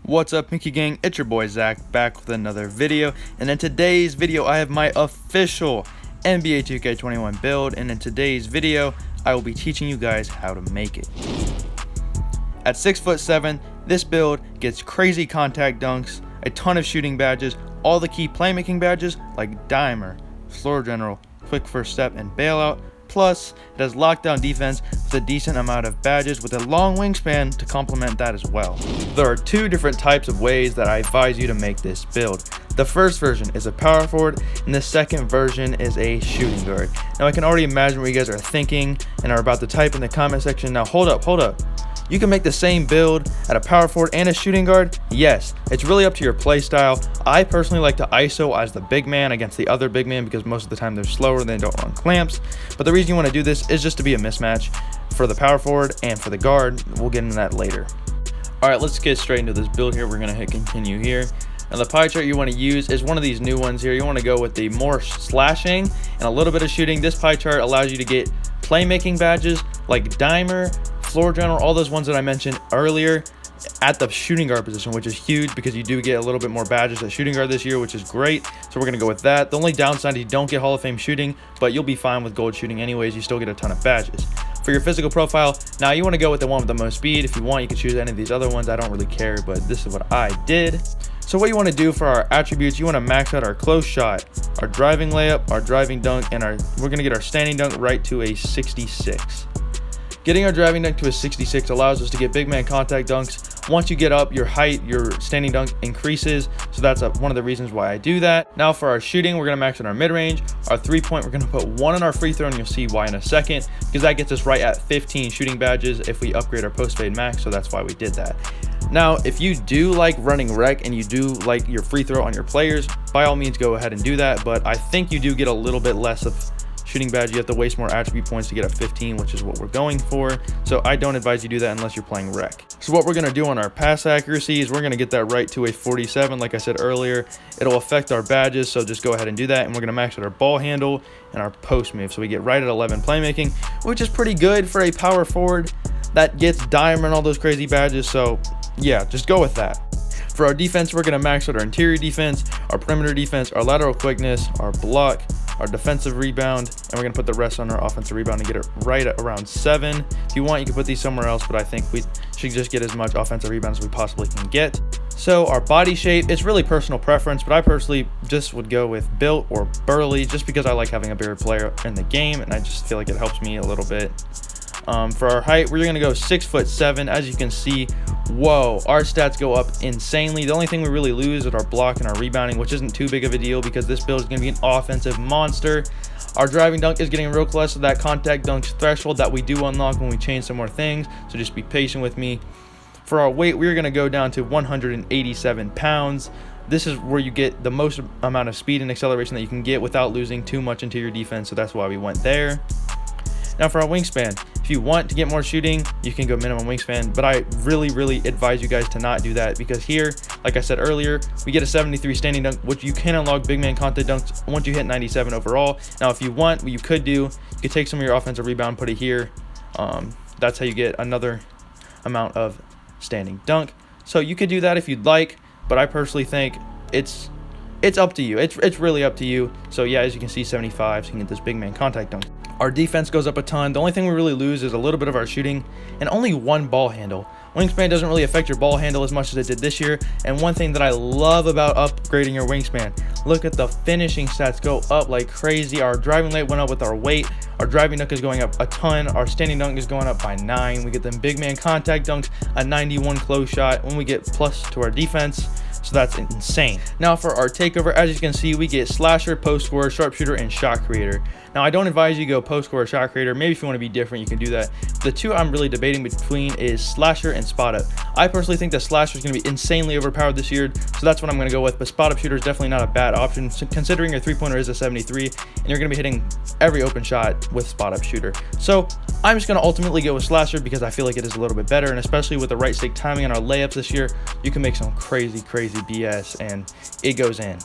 What's up, Mickey Gang? It's your boy Zach back with another video, and in today's video I have my official NBA 2K21 build, and in today's video I will be teaching you guys how to make it. At 6'7", this build gets crazy contact dunks, a ton of shooting badges, all the key playmaking badges like dimer, floor general, quick first step, and bailout. Plus, it has lockdown defense with a decent amount of badges with a long wingspan to complement that as well. There are two different types of ways that I advise you to make this build. The first version is a power forward, and the second version is a shooting guard. Now I can already imagine what you guys are thinking and are about to type in the comment section. Now hold up. You can make the same build at a power forward and a shooting guard. Yes, it's really up to your play style. I personally like to ISO as the big man against the other big man because most of the time they're slower and they don't run clamps. But the reason you want to do this is just to be a mismatch for the power forward and for the guard. We'll get into that later. All right, let's get straight into this build here. We're going to hit continue here. Now the pie chart you want to use is one of these new ones here. You want to go with the more slashing and a little bit of shooting. This pie chart allows you to get playmaking badges like dimer, floor general, all those ones that I mentioned earlier at the shooting guard position, which is huge because you do get a little bit more badges at shooting guard this year, which is great. So we're going to go with that. The only downside is you don't get Hall of Fame shooting, but you'll be fine with gold shooting anyways. You still get a ton of badges. For your physical profile, now you want to go with the one with the most speed. If you want, you can choose any of these other ones. I don't really care, but this is what I did. So what you want to do for our attributes, you want to max out our close shot, our driving layup, our driving dunk, and we're going to get our standing dunk right to a 66. Getting our driving dunk to a 66 allows us to get big man contact dunks. Once you get up, your height, your standing dunk increases. So that's one of the reasons why I do that. Now for our shooting, we're going to max on our mid-range. Our 3-point, we're going to put 1 on our free throw, and you'll see why in a second, because that gets us right at 15 shooting badges if we upgrade our post fade max. So that's why we did that. Now, if you do like running rec and you do like your free throw on your players, by all means go ahead and do that. But I think you do get a little bit less of shooting badge. You have to waste more attribute points to get a 15, which is what we're going for. So I don't advise you do that unless you're playing rec. So what we're going to do on our pass accuracy is we're going to get that right to a 47. Like I said earlier, it'll affect our badges, so just go ahead and do that. And we're going to max out our ball handle and our post move, so we get right at 11 playmaking, which is pretty good for a power forward that gets dimer and all those crazy badges. So yeah, just go with that. For our defense, we're going to max out our interior defense, our perimeter defense, our lateral quickness, our block, our defensive rebound, and we're going to put the rest on our offensive rebound and get it right at around 7. If you want, you can put these somewhere else, but I think we should just get as much offensive rebound as we possibly can get. So our body shape, it's really personal preference, but I personally just would go with built or burly just because I like having a bigger player in the game, and I just feel like it helps me a little bit. For our height, we're going to go 6'7". As you can see, whoa, our stats go up insanely. The only thing we really lose is our block and our rebounding, which isn't too big of a deal because this build is going to be an offensive monster. Our driving dunk is getting real close to that contact dunk threshold that we do unlock when we change some more things, so just be patient with me. For our weight, we're going to go down to 187 pounds. This is where you get the most amount of speed and acceleration that you can get without losing too much into your defense, so that's why we went there. Now for our wingspan, if you want to get more shooting, you can go minimum wingspan, but I really advise you guys to not do that because here, like I said earlier, we get a 73 standing dunk, which you can unlock big man contact dunks once you hit 97 overall. Now if you want, what you could do, you could take some of your offensive rebound, put it here. That's how you get another amount of standing dunk. So you could do that if you'd like, but I personally think it's up to you. It's really up to you. So yeah, as you can see, 75, so you can get this big man contact dunk. Our defense goes up a ton. The only thing we really lose is a little bit of our shooting and only 1 ball handle. Wingspan doesn't really affect your ball handle as much as it did this year. And one thing that I love about upgrading your wingspan, look at the finishing stats go up like crazy. Our driving late went up with our weight. Our driving dunk is going up a ton. Our standing dunk is going up by 9. We get them big man contact dunks, a 91 close shot when we get plus to our defense. So that's insane. Now for our takeover, as you can see, we get slasher, post scorer, sharpshooter, and shot creator. Now I don't advise you go post scorer, shot creator. Maybe if you want to be different, you can do that. The two I'm really debating between is slasher and spot up. I personally think that slasher is going to be insanely overpowered this year, so that's what I'm going to go with. But spot up shooter is definitely not a bad option, considering your 3-pointer is a 73, and you're going to be hitting every open shot with spot up shooter. So I'm just going to ultimately go with slasher because I feel like it is a little bit better, and especially with the right stick timing on our layups this year, you can make some crazy BS, and it goes in.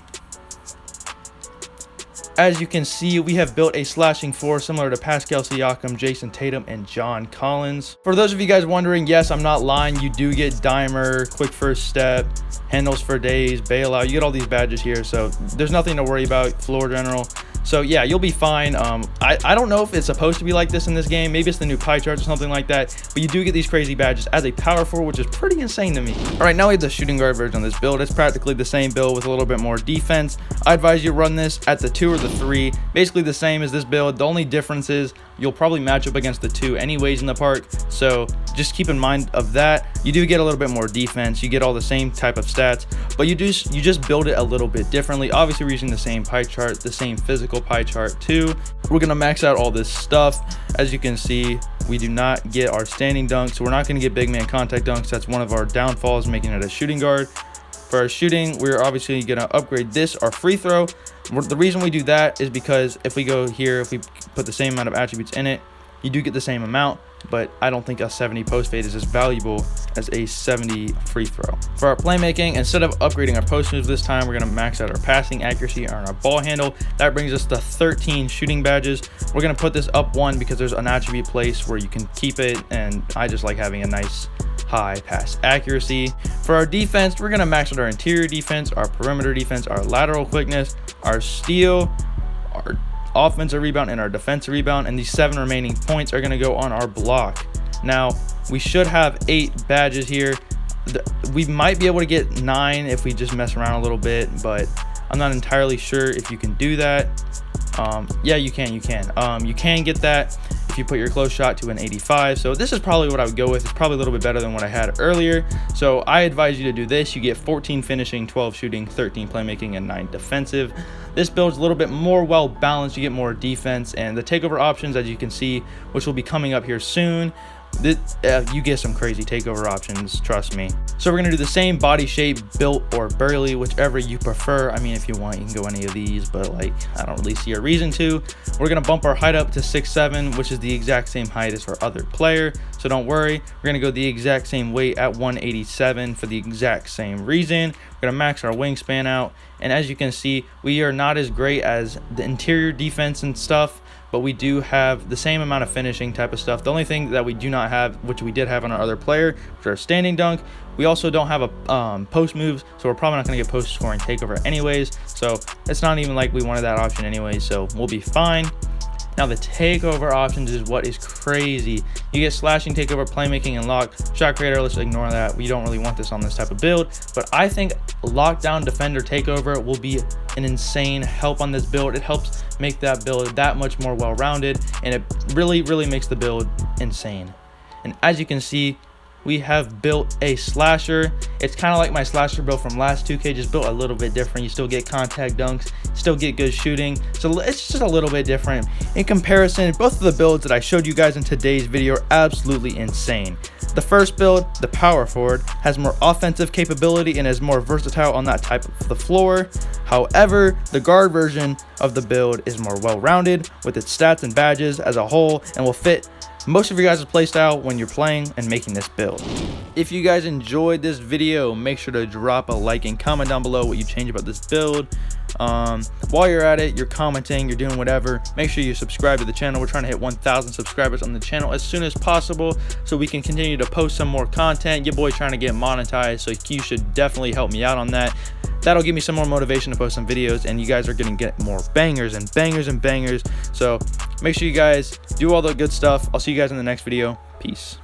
as you can see, we have built a slashing 4 similar to Pascal Siakam, Jason Tatum, and John Collins. For those of you guys wondering, yes, I'm not lying. You do get dimer, quick first step, handles for days, bailout. You get all these badges here, so there's nothing to worry about. Floor general. So yeah, you'll be fine. I don't know if it's supposed to be like this in this game. Maybe it's the new pie charts or something like that, but you do get these crazy badges as a power forward, which is pretty insane to me. All right, now we have the shooting guard version of this build. It's practically the same build with a little bit more defense. I advise you run this at the 2 or the 3, basically the same as this build. The only difference is you'll probably match up against the 2 anyways in the park, so just keep in mind of that. You do get a little bit more defense, you get all the same type of stats, but you just build it a little bit differently. Obviously we're using the same pie chart, the same physical pie chart too. We're gonna max out all this stuff. As you can see, we do not get our standing dunks, so we're not gonna get big man contact dunks. That's one of our downfalls, making it a shooting guard. For our shooting, we're obviously gonna upgrade this, our free throw. The reason we do that is because if we go here, if we put the same amount of attributes in it, you do get the same amount, but I don't think a 70 post fade is as valuable as a 70 free throw. For our playmaking, instead of upgrading our post moves this time, we're gonna max out our passing accuracy on our ball handle. That brings us to 13 shooting badges. We're gonna put this up 1 because there's an attribute place where you can keep it, and I just like having a nice high pass accuracy. For our defense, we're gonna max out our interior defense, our perimeter defense, our lateral quickness, our steal, our offensive rebound, and our defensive rebound, and these 7 remaining points are going to go on our block. Now we should have 8 badges here. We might be able to get 9 if we just mess around a little bit, but I'm not entirely sure if you can do that. Yeah, you can get that if you put your close shot to an 85. So this is probably what I would go with. It's probably a little bit better than what I had earlier, so I advise you to do this. You get 14 finishing, 12 shooting, 13 playmaking, and 9 defensive. This build's a little bit more well balanced. You get more defense, and the takeover options, as you can see, which will be coming up here soon, you get some crazy takeover options, trust me. So we're gonna do the same body shape, built or burly, whichever you prefer. I mean, if you want, you can go any of these, but like, I don't really see a reason to. We're gonna bump our height up to 6'7", which is the exact same height as our other player, so don't worry. We're gonna go the exact same weight at 187 for the exact same reason. We're gonna max our wingspan out, and as you can see, we are not as great as the interior defense and stuff, but we do have the same amount of finishing type of stuff. The only thing that we do not have, which we did have on our other player, which are standing dunk, we also don't have a post moves, so we're probably not going to get post scoring takeover anyways, so it's not even like we wanted that option anyways, so we'll be fine. Now the takeover options is what is crazy. You get slashing, takeover, playmaking, and lock. Shot creator, let's ignore that. We don't really want this on this type of build, but I think lockdown, defender, takeover will be an insane help on this build. It helps make that build that much more well-rounded, and it really makes the build insane. And as you can see, we have built a slasher. It's kind of like my slasher build from last 2K, just built a little bit different. You still get contact dunks, still get good shooting, so it's just a little bit different. In comparison, both of the builds that I showed you guys in today's video are absolutely insane. The first build, the power forward, has more offensive capability and is more versatile on that type of the floor. However, the guard version of the build is more well-rounded with its stats and badges as a whole, and will fit most of your guys' playstyle when you're playing and making this build. If you guys enjoyed this video, make sure to drop a like and comment down below what you change about this build. While you're at it, you're commenting, you're doing whatever, make sure you subscribe to the channel. We're trying to hit 1,000 subscribers on the channel as soon as possible so we can continue to post some more content. Your boy trying to get monetized, so you should definitely help me out on that. That'll give me some more motivation to post some videos, and you guys are gonna get more bangers and bangers and bangers. So make sure you guys do all the good stuff. I'll see you guys in the next video. Peace.